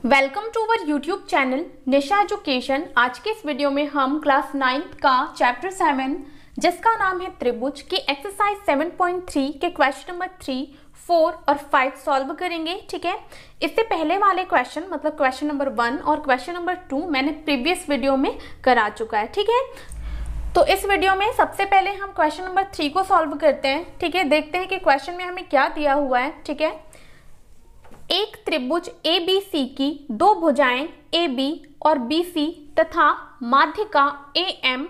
Welcome to our YouTube channel Nisha education. आज के इस वीडियो में हम क्लास 9th का चैप्टर 7 जिसका नाम है त्रिभुज की एक्सरसाइज 7.3 के क्वेश्चन नंबर 3, 4 और 5 सॉल्व करेंगे। ठीक है, इससे पहले वाले क्वेश्चन मतलब क्वेश्चन नंबर 1 और क्वेश्चन नंबर 2 मैंने प्रीवियस वीडियो में करा चुका है। ठीक है, तो इस वीडियो में सबसे पहले हम क्वेश्चन नंबर 3 को सॉल्व करते हैं। ठीक है, देखते हैं कि क्वेश्चन में हमें क्या दिया हुआ है। ठीक है, एक त्रिभुज ABC की दो भुजाएं AB और BC तथा माध्यिका AM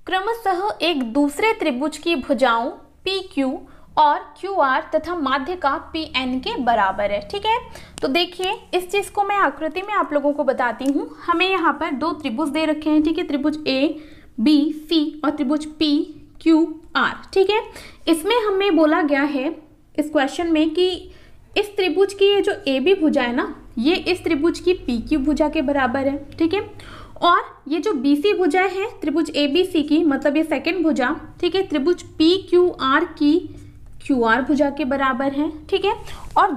क्रमशः एक दूसरे त्रिभुज की भुजाओं PQ और QR तथा माध्यिका PN के बराबर है। ठीक है, तो देखिए इस चीज को मैं आकृति में आप लोगों को बताती हूँ। हमें यहाँ पर दो त्रिभुज दे रखे हैं। ठीक है, त्रिभुज ABC और त्रिभुज PQR। ठीक है, इसमें हमें बोला गया है इस क्वेश्चन में कि इस त्रिभुज की ये जो AB भुजा है ना, ये इस त्रिभुज की PQ भुजा के बराबर है। ठीक है, और ये जो BC भुजा है त्रिभुज ABC की मतलब ये सेकंड भुजा, ठीक है, त्रिभुज PQR की QR भुजा के बराबर है। ठीक है, और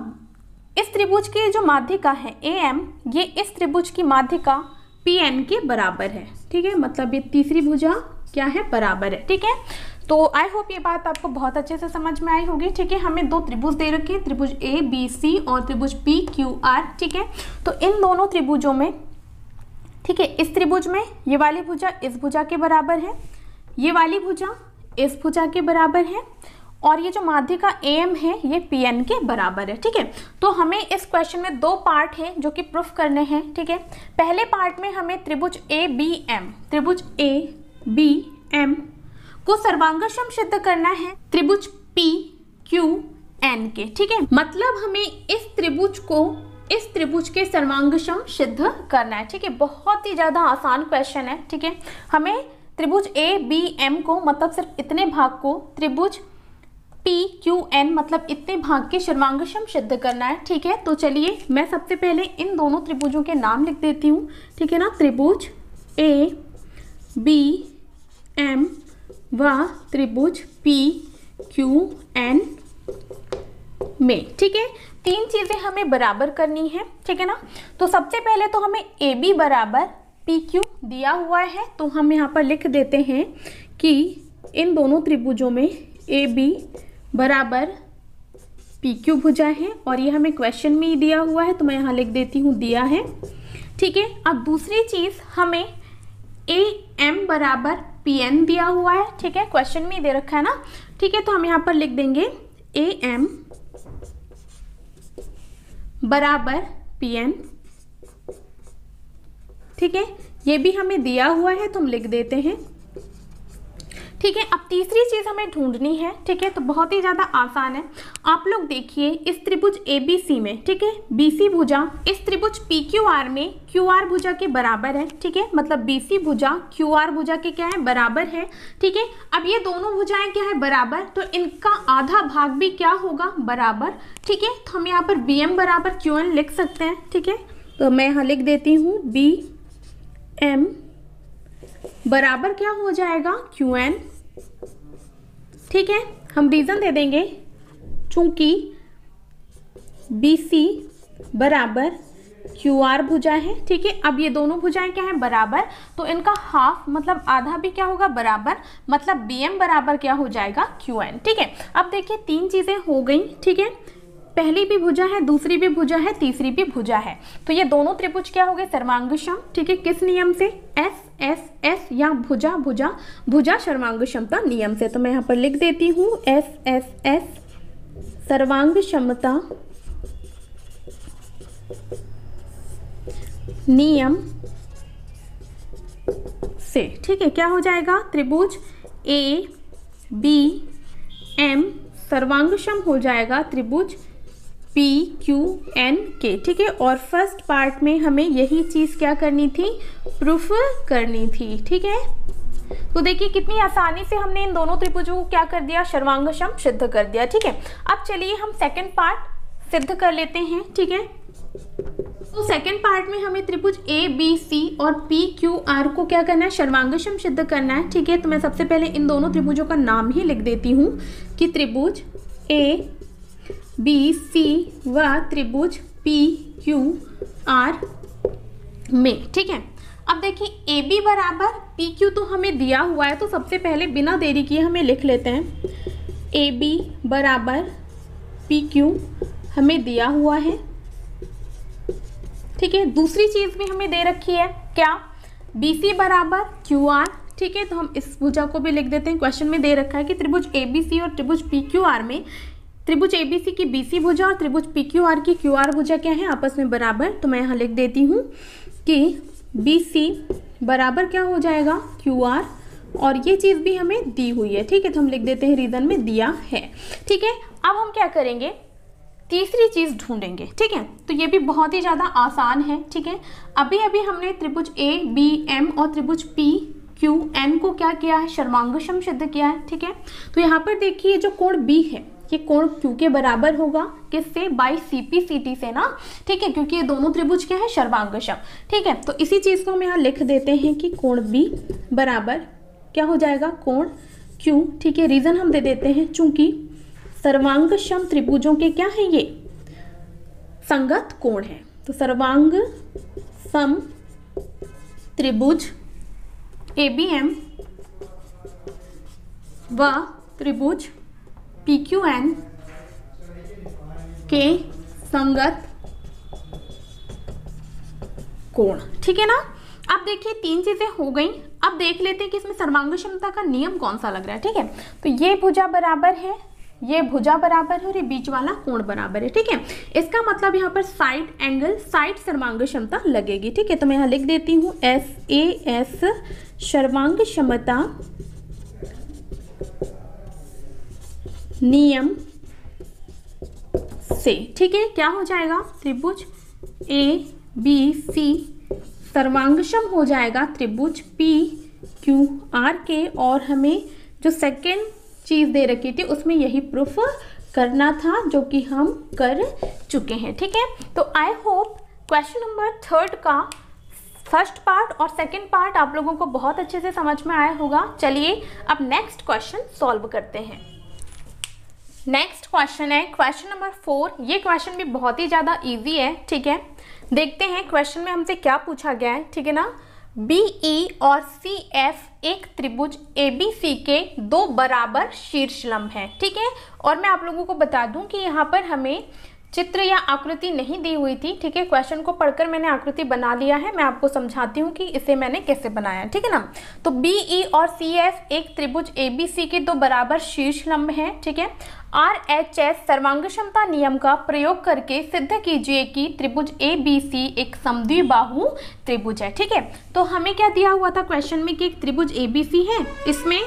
इस त्रिभुज की जो माध्यिका है AM, ये इस त्रिभुज की माध्यिका PN के बराबर है। ठीक है, मतलब ये तीसरी भुजा क्या है, बराबर है। ठीक है, तो आई होप ये बात आपको बहुत अच्छे से समझ में आई होगी। ठीक है, हमें दो त्रिभुज दे रखे हैं, त्रिभुज ABC और त्रिभुज PQR। ठीक है, तो इन दोनों त्रिभुजों में, ठीक है, इस त्रिभुज में ये वाली भुजा इस भुजा के बराबर है, ये वाली भुजा इस भुजा के बराबर है, और ये जो माध्यिका AM है ये PN के बराबर है। ठीक है, तो हमें इस क्वेश्चन में दो पार्ट हैं जो कि प्रूफ करने हैं। ठीक है, पहले पार्ट में हमें त्रिभुज ABM को सर्वांगसम सिद्ध करना है त्रिभुज PQN के। ठीक है, मतलब हमें इस त्रिभुज के सर्वांगसम सिद्ध करना है। ठीक है, बहुत ही ज्यादा आसान क्वेश्चन है। ठीक है, हमें त्रिभुज ABM को मतलब सिर्फ इतने भाग को त्रिभुज PQN मतलब इतने भाग के सर्वांगसम सिद्ध करना है। ठीक है, तो चलिए मैं सबसे पहले इन दोनों त्रिभुजों के नाम लिख देती हूँ। ठीक है ना, त्रिभुज ABM व त्रिभुज PQN में। ठीक है, तीन चीजें हमें बराबर करनी है। ठीक है ना, तो सबसे पहले तो हमें AB बराबर PQ दिया हुआ है, तो हम यहाँ पर लिख देते हैं कि इन दोनों त्रिभुजों में AB बराबर PQ भुजा है, और ये हमें क्वेश्चन में ही दिया हुआ है, तो मैं यहाँ लिख देती हूँ दिया है। ठीक है, अब दूसरी चीज हमें AM बराबर PN दिया हुआ है। ठीक है, क्वेश्चन में ही दे रखा है ना। ठीक है, तो हम यहाँ पर लिख देंगे AM बराबर PN। ठीक है, ये भी हमें दिया हुआ है तो हम लिख देते हैं। ठीक है, अब तीसरी चीज हमें ढूंढनी है। ठीक है, तो बहुत ही ज्यादा आसान है। आप लोग देखिए इस त्रिभुज ABC में, ठीक है, BC भुजा इस त्रिभुज PQR में QR भुजा के बराबर है। ठीक है, मतलब BC भुजा QR भुजा के क्या है, बराबर है। ठीक है, अब ये दोनों भुजाएं क्या है, बराबर, तो इनका आधा भाग भी क्या होगा, बराबर। ठीक है, तो हम यहाँ पर BM बराबर QN लिख सकते हैं। ठीक है, तो मैं यहाँ लिख देती हूँ BM बराबर क्या हो जाएगा, QN। ठीक है, हम रीजन दे देंगे चूंकि BC बराबर QR भुजा है। ठीक है, अब ये दोनों भुजाएं क्या है, बराबर, तो इनका हाफ मतलब आधा भी क्या होगा, बराबर, मतलब BM बराबर क्या हो जाएगा, QN। ठीक है, अब देखिए तीन चीजें हो गई। ठीक है, पहली भी भुजा है, दूसरी भी भुजा है, तीसरी भी भुजा है, तो ये दोनों त्रिभुज क्या हो गए, सर्वांगसम। ठीक है, किस नियम से, S या भुजा सर्वांगसमता नियम से। तो मैं यहाँ पर लिख देती हूँ S सर्वांगसमता नियम से। ठीक है, क्या हो जाएगा, त्रिभुज ABM सर्वांगसम हो जाएगा त्रिभुज PQN के। ठीक है, और फर्स्ट पार्ट में हमें यही चीज क्या करनी थी, प्रूफ करनी थी। ठीक है, तो देखिए कितनी आसानी से हमने इन दोनों त्रिभुजों को क्या कर दिया, सर्वांगसम सिद्ध कर दिया। ठीक है, अब चलिए हम सेकंड पार्ट सिद्ध कर लेते हैं। ठीक है, तो सेकंड पार्ट में हमें त्रिभुज ABC और PQR को क्या करना है, सर्वांगसम सिद्ध करना है। ठीक है, तो मैं सबसे पहले इन दोनों त्रिभुजों का नाम ही लिख देती हूँ कि त्रिभुज ABC व त्रिभुज PQ आर में, ठीक है। अब देखिए ए बी बराबर पी क्यू तो हमें दिया हुआ है, तो सबसे पहले बिना देरी किए हमें लिख लेते हैं ए बी बराबर पी क्यू हमें दिया हुआ है, ठीक है। दूसरी चीज भी हमें दे रखी है, क्या, बी सी बराबर क्यू आर, ठीक है। तो हम इस भुजा को भी लिख देते हैं, क्वेश्चन में दे रखा है कि त्रिभुज ए बी सी और त्रिभुज पी क्यू आर में त्रिभुज ए बी सी की बी सी भुजा और त्रिभुज पी क्यू आर की क्यू आर भुजा क्या है, आपस में बराबर। तो मैं यहाँ लिख देती हूँ कि बी सी बराबर क्या हो जाएगा, क्यू आर, और ये चीज़ भी हमें दी हुई है, ठीक है। तो हम लिख देते हैं रीजन में दिया है, ठीक है। अब हम क्या करेंगे, तीसरी चीज़ ढूंढेंगे, ठीक है। तो ये भी बहुत ही ज़्यादा आसान है, ठीक है। अभी अभी हमने त्रिभुज ए बी एम और त्रिभुज पी क्यू एन को क्या किया है, सर्वांगसम सिद्ध किया है, ठीक है। तो यहाँ पर देखिए जो कोण बी है ये कोण क्यू के बराबर होगा, किससे, by C P C T से ना, ठीक है, क्योंकि ये दोनों त्रिभुज क्या है, सर्वांगसम, ठीक है। तो इसी चीज को हम यहाँ लिख देते हैं कि कोण बी बराबर क्या हो जाएगा, कोण क्यू, ठीक है। रीजन हम दे देते हैं चूंकि सर्वांगसम त्रिभुजों के क्या है, ये संगत कोण है। तो सर्वांग सम त्रिभुज ए बी एम व त्रिभुज पी क्यू एन के संगत कोण, ठीक है ना। अब देखिए तीन चीजें हो गई। अब देख लेते हैं कि इसमें सर्वांगक्षमता का नियम कौन सा लग रहा है, ठीक है। तो ये भुजा बराबर है, ये भुजा बराबर है और ये बीच वाला कोण बराबर है, ठीक है। इसका मतलब यहाँ पर साइड एंगल, साइड सर्वांगक्षमता लगेगी, ठीक है। तो मैं यहाँ लिख देती हूँ एस ए एस सर्वांगक्षमता नियम से, ठीक है। क्या हो जाएगा, त्रिभुज ए बी सी सर्वांगसम हो जाएगा त्रिभुज पी क्यू आर के, और हमें जो सेकेंड चीज दे रखी थी उसमें यही प्रूफ करना था, जो कि हम कर चुके हैं, ठीक है। तो आई होप क्वेश्चन नंबर 3 का फर्स्ट पार्ट और सेकंड पार्ट आप लोगों को बहुत अच्छे से समझ में आया होगा। चलिए अब नेक्स्ट क्वेश्चन सॉल्व करते हैं। नेक्स्ट क्वेश्चन है क्वेश्चन नंबर 4। ये क्वेश्चन भी बहुत ही ज़्यादा इजी है, ठीक है। देखते हैं क्वेश्चन में हमसे क्या पूछा गया है, ठीक है ना। BE और CF एक त्रिभुज ABC के दो बराबर शीर्षलंब हैं, ठीक है। और मैं आप लोगों को बता दूं कि यहाँ पर हमें चित्र या आकृति नहीं दी हुई थी, ठीक है। क्वेश्चन को पढ़कर मैंने आकृति बना लिया है, मैं आपको समझाती हूँ कि इसे मैंने कैसे बनाया, ठीक है ना। तो BE और CF एक त्रिभुज ABC के दो बराबर शीर्षलंब हैं, ठीक है। RHS सर्वांगक्षमता नियम का प्रयोग करके सिद्ध कीजिए कि त्रिभुज ABC एक समद्विबाहु त्रिभुज है, ठीक है। तो हमें क्या दिया हुआ था क्वेश्चन में कि एक त्रिभुज ABC है, इसमें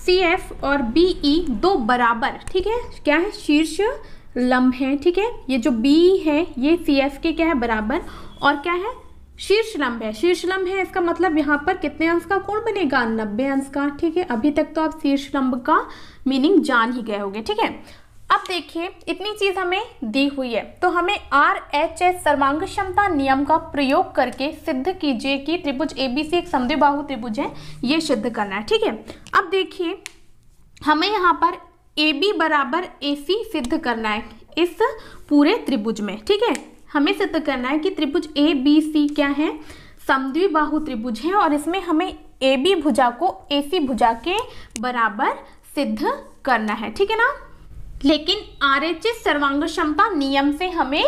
CF और BE दो बराबर, ठीक है, क्या है, शीर्ष लंब है, ठीक है। ये जो B है ये CF के क्या है, बराबर, और क्या है, शीर्ष लंब है। शीर्ष लंब है इसका मतलब यहाँ पर कितने अंश का कोण बनेगा, 90 अंश का, ठीक है। अभी तक तो आप शीर्ष लंब का मीनिंग जान ही गए होंगे, ठीक है। अब देखिए इतनी चीज हमें दी हुई है, तो हमें RHS सर्वांगक्षमता नियम का प्रयोग करके सिद्ध कीजिए कि त्रिभुज ABC एक समद्विबाहु त्रिभुज है, ये सिद्ध करना है, ठीक है। अब देखिए हमें यहाँ पर AB बराबर AC सिद्ध करना है इस पूरे त्रिभुज में, ठीक है। हमें सिद्ध करना है कि त्रिभुज ABC क्या है, समद्विबाहु त्रिभुज है, और इसमें हमें AB भुजा को AC भुजा के बराबर सिद्ध करना है, ठीक है ना। लेकिन RHS सर्वांगक्षमता नियम से हमें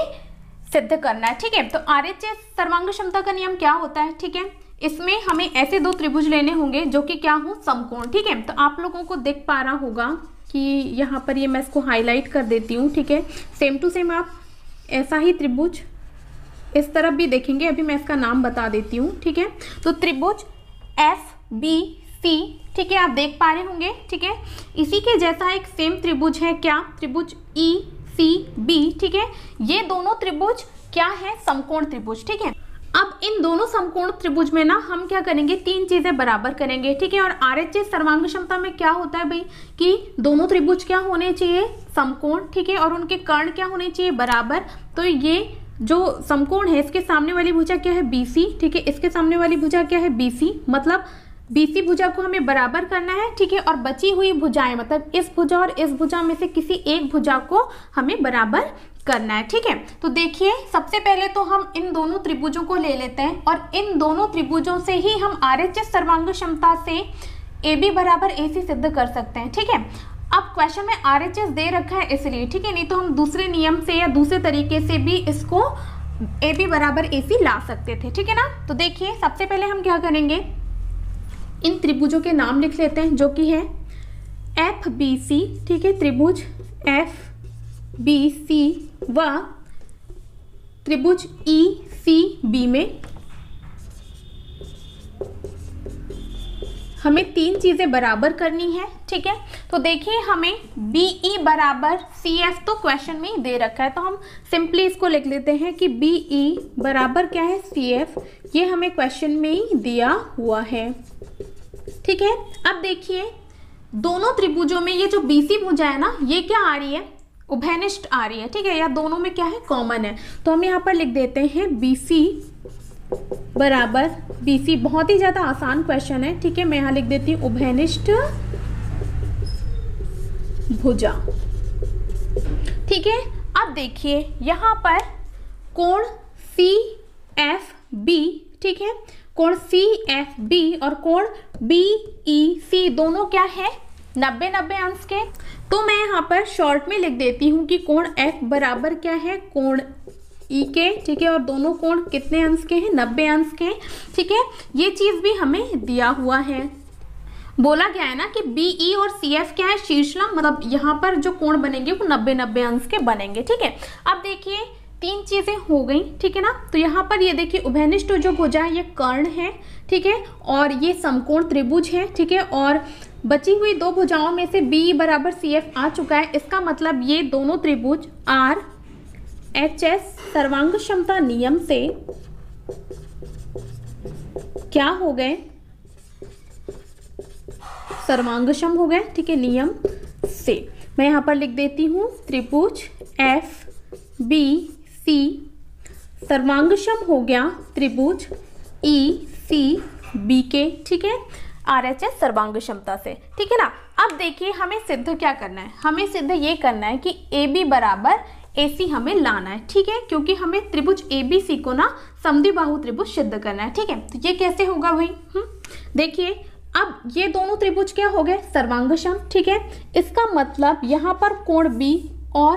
सिद्ध करना है, ठीक है। तो RHS सर्वांगक्षमता का नियम क्या होता है, ठीक है। इसमें हमें ऐसे दो त्रिभुज लेने होंगे जो कि क्या हो, समकोण, ठीक है। तो आप लोगों को दिख पा रहा होगा कि यहाँ पर ये मैं इसको हाईलाइट कर देती हूँ, ठीक है। सेम टू सेम आप ऐसा ही त्रिभुज इस तरफ भी देखेंगे, अभी मैं इसका नाम बता देती हूँ, ठीक है। तो त्रिभुज FBC, ठीक है, आप देख पा रहे होंगे, ठीक है। इसी के जैसा एक सेम त्रिभुज है क्या, त्रिभुज ECB, ठीक है। ये दोनों त्रिभुज क्या है, समकोण त्रिभुज, ठीक है। अब इन दोनों समकोण त्रिभुज में ना हम क्या करेंगे, तीन चीजें बराबर करेंगे, ठीक है। और RHS सर्वांगक्षमता में क्या होता है भाई कि दोनों त्रिभुज क्या होने चाहिए, समकोण, ठीक है, और उनके कर्ण क्या होने चाहिए, बराबर। तो ये जो समकोण है इसके सामने वाली भुजा क्या है, BC, ठीक है, इसके सामने वाली भुजा क्या है, BC, मतलब BC भुजा को हमें बराबर करना है, ठीक है। और बची हुई भुजाएं मतलब इस भुजा और इस भुजा में से किसी एक भुजा को हमें बराबर करना है। ठीक है, तो देखिए सबसे पहले तो हम इन दोनों त्रिभुजों को ले लेते हैं और इन दोनों त्रिभुजों से ही हम RHS सर्वांग क्षमता से AB बराबर AC सिद्ध कर सकते हैं। ठीक है, अब क्वेश्चन में RHS दे रखा है इसलिए, ठीक है, नहीं तो हम दूसरे नियम से या दूसरे तरीके से भी इसको AB बराबर AC ला सकते थे। ठीक है ना, तो देखिए सबसे पहले हम क्या करेंगे, इन त्रिभुजों के नाम लिख लेते हैं जो कि है FBC। ठीक है, त्रिभुज FBC व त्रिभुज ECB में हमें तीन चीजें बराबर करनी है। ठीक है, तो देखिए हमें BE बराबर CF तो क्वेश्चन में ही दे रखा है, तो हम सिंपली इसको लिख लेते हैं कि BE बराबर क्या है CF, ये हमें क्वेश्चन में ही दिया हुआ है। ठीक है, अब देखिए दोनों त्रिभुजों में ये जो BC भुजा है ना, ये क्या आ रही है, उभयनिष्ठ आ रही है। ठीक है, या दोनों में क्या है, कॉमन है, तो हम यहाँ पर लिख देते हैं BC बराबर BC। बहुत ही ज्यादा आसान क्वेश्चन है। ठीक है, मैं यहाँ लिख देती हूँ उभयनिष्ठ भुजा। ठीक है, अब देखिए यहाँ पर कोण CFB, ठीक है, कोण CFB और कोण BEC दोनों क्या है, 90-90 अंश के। तो मैं यहाँ पर शॉर्ट में लिख देती हूँ कि कोण F बराबर क्या है, कोण E के। ठीक है, और दोनों कोण कितने अंश के हैं, 90 अंश के। ठीक है, ये चीज भी हमें दिया हुआ है। बोला गया है ना कि BE और CF क्या है, शीर्षलंब, मतलब यहाँ पर जो कोण बनेंगे वो 90-90 अंश के बनेंगे। ठीक है, अब देखिए तीन चीजें हो गई। ठीक है ना, तो यहाँ पर ये देखिए उभयनिष्ठ जो भुजा है ये कर्ण है। ठीक है, और ये समकोण त्रिभुज है। ठीक है, और बची हुई दो भुजाओं में से BE बराबर CF आ चुका है। इसका मतलब ये दोनों त्रिभुज RHS सर्वांग क्षमता नियम से क्या हो गए, सर्वांगक्षम हो गए। ठीक है, नियम से मैं यहाँ पर लिख देती हूँ त्रिभुज FBC सर्वांगक्षम हो गया त्रिभुज ECB के। ठीक है, RHS सर्वांग क्षमता से। ठीक है ना, अब देखिए हमें सिद्ध क्या करना है, हमें सिद्ध ये करना है कि AB बराबर AC हमें लाना है। ठीक है, क्योंकि हमें त्रिभुज ABC को ना समद्विबाहु त्रिभुज सिद्ध करना है। ठीक है, तो ये कैसे होगा भाई, देखिए अब ये दोनों त्रिभुज क्या हो गए, सर्वांगक्षम। ठीक है, इसका मतलब यहाँ पर कोण B और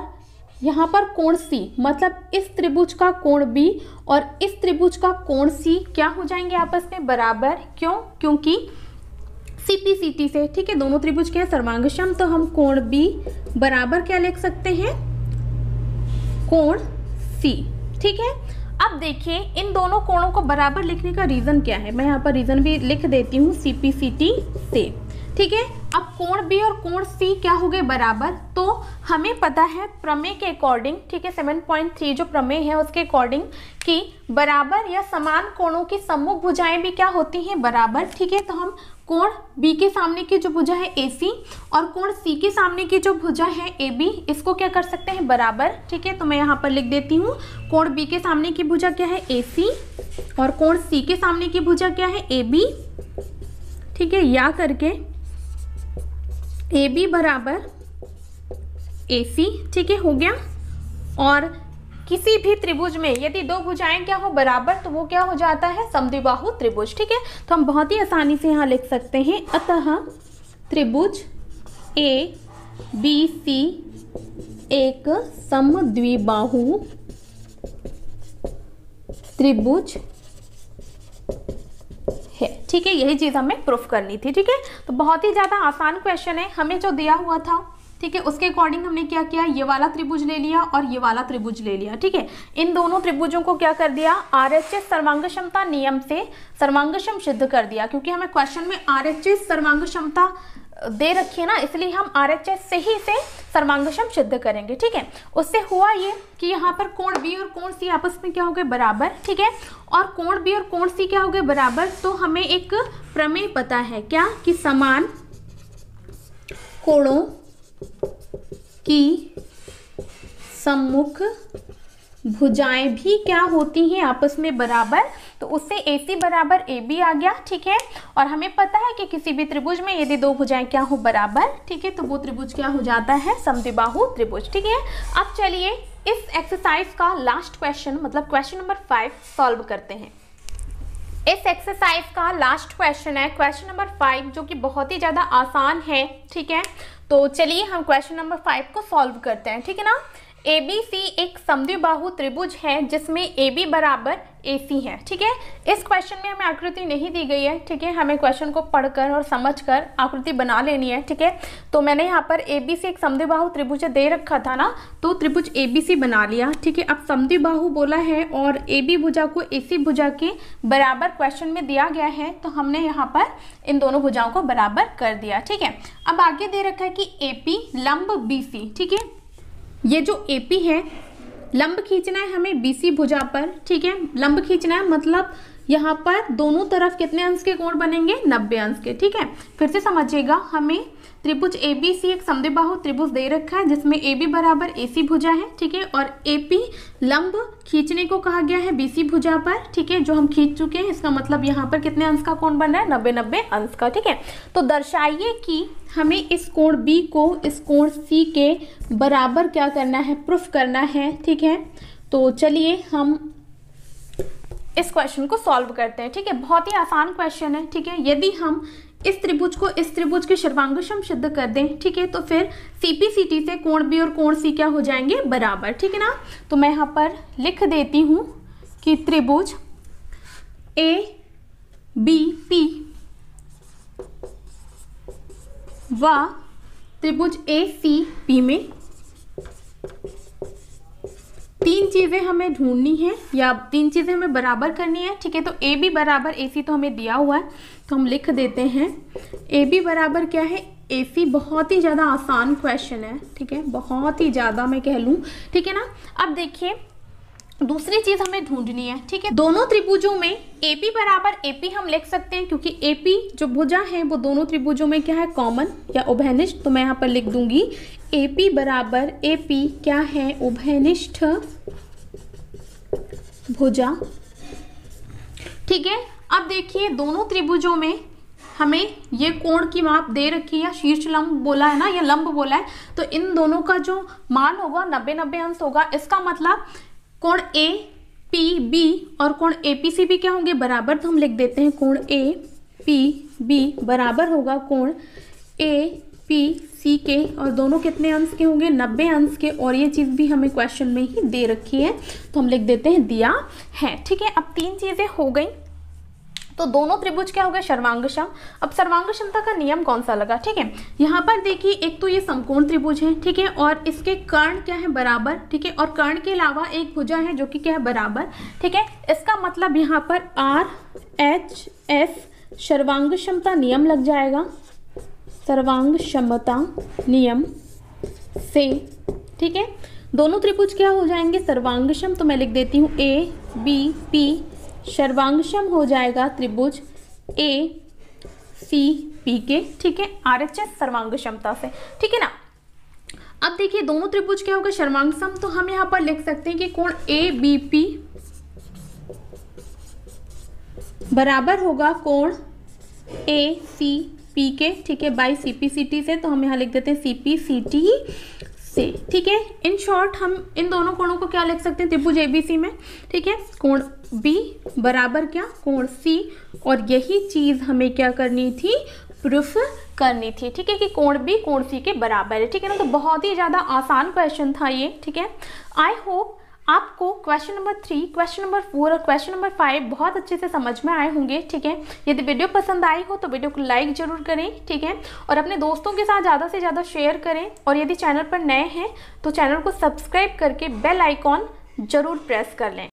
यहाँ पर कोण C, मतलब इस त्रिभुज का कोण B और इस त्रिभुज का कोण C क्या हो जाएंगे आपस में बराबर। क्यों, क्योंकि CP/CT से। ठीक है, दोनों त्रिभुज क्या है, सर्वांगक्षम, तो हम कोण B बराबर क्या लिख सकते हैं, कोण C। ठीक है, अब देखिए इन दोनों कोणों को बराबर लिखने का रीजन क्या है, मैं यहाँ पर रीजन भी लिख देती हूँ CP/CT से। ठीक है, अब कोण B और कोण C क्या हो गए बराबर, तो हमें पता है प्रमेय के अकॉर्डिंग, ठीक है 7.3 जो प्रमेय है उसके अकॉर्डिंग कि बराबर या समान कोणों की सम्मुख भुजाएं भी क्या होती हैं, बराबर। ठीक है, तो हम कोण B के सामने की जो भुजा है AC और कोण C के सामने की जो भुजा है AB, इसको क्या कर सकते हैं, बराबर। ठीक है, तो मैं यहाँ पर लिख देती हूँ कोण B के सामने की भुजा क्या है, AC, और कोण C के सामने की भुजा क्या है, AB। ठीक है, या करके AB बराबर AC। ठीक है, हो गया। और किसी भी त्रिभुज में यदि दो भुजाएं क्या हो बराबर, तो वो क्या हो जाता है, समद्विबाहु त्रिभुज। ठीक है, तो हम बहुत ही आसानी से यहाँ लिख सकते हैं, अतः त्रिभुज ABC एक समद्विबाहु त्रिभुज है। ठीक है, यही चीज हमें प्रूफ करनी थी। ठीक है, तो बहुत ही ज्यादा आसान क्वेश्चन है, हमें जो दिया हुआ था ठीक है उसके अकॉर्डिंग हमने क्या किया, ये वाला त्रिभुज ले लिया और ये वाला त्रिभुज ले लिया। ठीक है, इन दोनों त्रिभुजों को क्या कर दिया, RHS सर्वांग क्षमता नियम से सर्वांगक्षम सिद्ध कर दिया। क्योंकि हमें क्वेश्चन में RHS सर्वांग क्षमता दे रखी है ना, इसलिए हम RHS से ही इसे सर्वांगक्षम सिद्ध करेंगे। ठीक है, उससे हुआ ये कि यहाँ पर कोण B और कोण C आपस में क्या हो गए, बराबर। ठीक है, और कोण B और कोण C क्या हो गए, बराबर। तो हमें एक प्रमेय पता है क्या, कि समान कोणों की सम्मुख भुजाएं भी क्या होती हैं, आपस में बराबर। तो उससे AC बराबर AB आ गया। ठीक है, और हमें पता है कि किसी भी त्रिभुज में यदि दो भुजाएं क्या हो, बराबर। ठीक है, तो वो त्रिभुज क्या हो जाता है, समद्विबाहु त्रिभुज। ठीक है, अब चलिए इस एक्सरसाइज का लास्ट क्वेश्चन मतलब क्वेश्चन नंबर 5 सॉल्व करते हैं। इस एक्सरसाइज का लास्ट क्वेश्चन है क्वेश्चन नंबर 5, जो कि बहुत ही ज़्यादा आसान है। ठीक है, तो चलिए हम क्वेश्चन नंबर 5 को सॉल्व करते हैं। ठीक है ना। ABC एक समद्विबाहु त्रिभुज है जिसमें AB बराबर AC है। ठीक है, इस क्वेश्चन में हमें आकृति नहीं दी गई है। ठीक है, हमें क्वेश्चन को पढ़कर और समझकर आकृति बना लेनी है। ठीक है, तो मैंने यहाँ पर ABC एक समद्विबाहु त्रिभुज दे रखा था ना, तो त्रिभुज ABC बना लिया। ठीक है, अब समद्विबाहु बोला है और AB भुजा को AC भुजा के बराबर क्वेश्चन में दिया गया है, तो हमने यहाँ पर इन दोनों भुजाओं को बराबर कर दिया। ठीक है, अब आगे दे रखा है कि AP लंब BC। ठीक है, ये जो AP है लंब खींचना है हमें BC भुजा पर। ठीक है, लंब खींचना है मतलब यहाँ पर दोनों तरफ कितने अंश के कोण बनेंगे, 90 अंश के। ठीक है, फिर से समझिएगा, हमें त्रिभुज ABC एक समद्विबाहु त्रिभुज दे रखा है जिसमें AB बराबर AC भुजा है। ठीक है, और AP लंब खींचने को कहा गया है BC भुजा पर। ठीक है, जो हम खींच चुके हैं, इसका मतलब यहाँ पर कितने अंश का कोण बन रहा है, 90 अंश का। ठीक है, तो दर्शाइए कि हमें इस कोण B को इस कोण C के बराबर क्या करना है, प्रूफ करना है। ठीक है, तो चलिए हम इस क्वेश्चन को सॉल्व करते हैं। ठीक है, बहुत ही आसान क्वेश्चन है। ठीक है, यदि हम इस त्रिभुज को इस त्रिभुज के सर्वांगसम सिद्ध कर दें, ठीक है, तो फिर CPCT से कोण B और कोण C क्या हो जाएंगे, बराबर। ठीक है ना, तो मैं यहाँ पर लिख देती हूँ कि त्रिभुज ABP व त्रिभुज ACP में तीन चीजें हमें ढूंढनी है या तीन चीजें हमें बराबर करनी है। ठीक है, तो AB बराबर AC तो हमें दिया हुआ है, तो हम लिख देते हैं AB बराबर क्या है, AC। बहुत ही ज़्यादा आसान क्वेश्चन है। ठीक है, बहुत ही ज़्यादा मैं कह लूँ। ठीक है ना, अब देखिए दूसरी चीज हमें ढूंढनी है। ठीक है, दोनों त्रिभुजों में AP बराबर AP हम लिख सकते हैं, क्योंकि AP जो भुजा है वो दोनों त्रिभुजों में क्या है, कॉमन या उभयनिष्ठ। तो मैं यहाँ पर लिख दूंगी AP बराबर AP क्या है, उभयनिष्ठ भुजा। ठीक है, अब देखिए दोनों त्रिभुजों में हमें ये कोण की माप दे रखी है, शीर्ष लंब बोला है ना या लंब बोला है, तो इन दोनों का जो मान होगा 90 अंश होगा। इसका मतलब कोण APB और कोण APCB क्या होंगे, बराबर। तो हम लिख देते हैं कोण APB बराबर होगा कोण APC के, और दोनों कितने अंश के होंगे, 90 अंश के। और ये चीज़ भी हमें क्वेश्चन में ही दे रखी है, तो हम लिख देते हैं दिया है। ठीक है, अब तीन चीज़ें हो गई, तो दोनों त्रिभुज क्या हो गए, सर्वांगसम। अब सर्वांगसमता का नियम कौन सा लगा। ठीक है, यहाँ पर देखिए एक तो ये समकोण त्रिभुज है। ठीक है, और इसके कर्ण क्या है, बराबर। ठीक है, और कर्ण के अलावा एक भुजा है जो कि क्या है, बराबर। ठीक है, इसका मतलब यहाँ पर RHS सर्वांगसमता नियम लग जाएगा, सर्वांगसमता नियम से। ठीक है, दोनों त्रिभुज क्या हो जाएंगे, सर्वांगसम। तो मैं लिख देती हूँ ABP सर्वांगसम हो जाएगा त्रिभुज ACP के। ठीक है, RHS सर्वांगसमता से। ठीक है ना, अब देखिए दोनों त्रिभुज क्या होगा, सर्वांगसम। तो हम यहाँ पर लिख सकते हैं कि कोण ABP बराबर होगा कोण ACP के। ठीक है, बाई CPCT से, तो हम यहाँ लिख देते हैं CPCT से। ठीक है, इन शॉर्ट हम इन दोनों कोणों को क्या लिख सकते हैं, त्रिभुज ABC में। ठीक है, कोण B बराबर क्या, कोण C, और यही चीज हमें क्या करनी थी, प्रूफ करनी थी। ठीक है, कि कोण B कोण C के बराबर है। ठीक है ना, तो बहुत ही ज्यादा आसान क्वेश्चन था ये। ठीक है, आई होप आपको क्वेश्चन नंबर 3, क्वेश्चन नंबर 4 और क्वेश्चन नंबर 5 बहुत अच्छे से समझ में आए होंगे। ठीक है, यदि वीडियो पसंद आई हो तो वीडियो को लाइक जरूर करें। ठीक है, और अपने दोस्तों के साथ ज़्यादा से ज़्यादा शेयर करें, और यदि चैनल पर नए हैं तो चैनल को सब्सक्राइब करके बेल आइकॉन जरूर प्रेस कर लें।